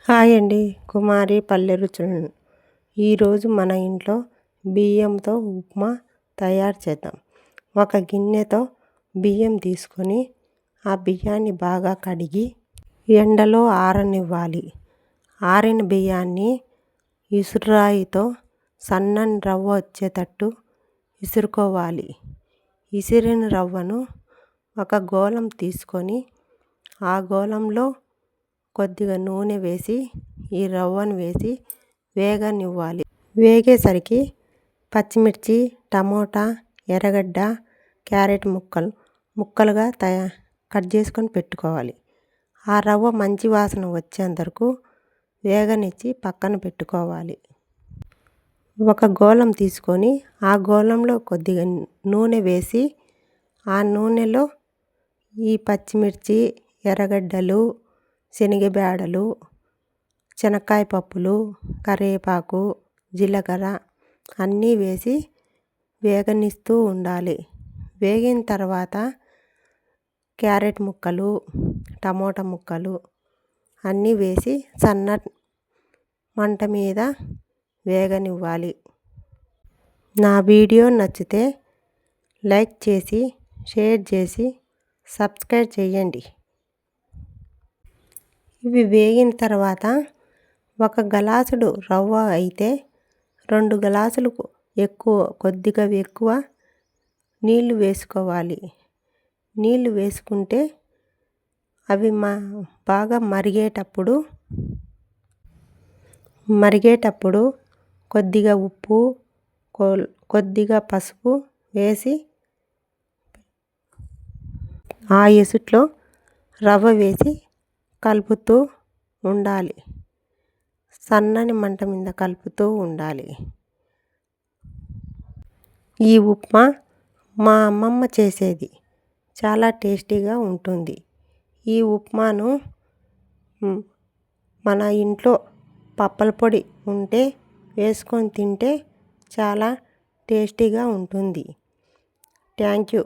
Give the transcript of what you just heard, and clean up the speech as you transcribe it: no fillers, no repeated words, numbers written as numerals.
Hi అండి. కుమారి పల్లె రుచులు. ఈరోజు మన ఇంట్లో బియ్యంతో ఉప్మా తయారు చేద్దాం. ఒక గిన్నెతో బియ్యం తీసుకొని ఆ బియ్యాన్ని బాగా కడిగి ఎండలో ఆరనివ్వాలి. ఆరిన బియ్యాన్ని ఇసురాయితో సన్నని రవ్వ వచ్చేటట్టు ఇసురుకోవాలి. ఇసిరిన రవ్వను ఒక గోళం తీసుకొని ఆ గోళంలో కొద్దిగా నూనె వేసి ఈ రవ్వను వేసి వేగనివ్వాలి. వేగేసరికి పచ్చిమిర్చి, టమోటా, ఎర్రగడ్డ, క్యారెట్ ముక్కలుగా కట్ చేసుకొని పెట్టుకోవాలి. ఆ రవ్వ మంచి వాసన వచ్చేంత వరకు వేగనిచ్చి పక్కన పెట్టుకోవాలి. ఒక గోళం తీసుకొని ఆ గోళంలో కొద్దిగా నూనె వేసి ఆ నూనెలో ఈ పచ్చిమిర్చి, ఎర్రగడ్డలు, శనగబేడలు, శనక్కాయ పప్పులు, కరివేపాకు, జీలకర్ర అన్నీ వేసి వేగనిస్తూ ఉండాలి. వేగిన తర్వాత క్యారెట్ ముక్కలు, టమోటా ముక్కలు అన్నీ వేసి సన్న మంట మీద వేగనివ్వాలి. నా వీడియో నచ్చితే లైక్ చేసి, షేర్ చేసి, సబ్స్క్రైబ్ చేయండి. ఇవి వేగిన తర్వాత ఒక గ్లాసుడు రవ్వ అయితే 2 గ్లాసులకు కొద్దిగా ఎక్కువ నీళ్లు వేసుకోవాలి. నీళ్లు వేసుకుంటే అవి బాగా మరిగేటప్పుడు కొద్దిగా ఉప్పు, కొద్దిగా పసుపు వేసి ఆ ఎసుట్లో రవ్వ వేసి కలుపుతూ ఉండాలి. సన్నని మంట మీద కలుపుతూ ఉండాలి. ఈ ఉప్మా మా అమ్మమ్మ చేసేది. చాలా టేస్టీగా ఉంటుంది. ఈ ఉప్మాను మన ఇంట్లో పప్పుల పొడి ఉంటే వేసుకొని తింటే చాలా టేస్టీగా ఉంటుంది. Thank you.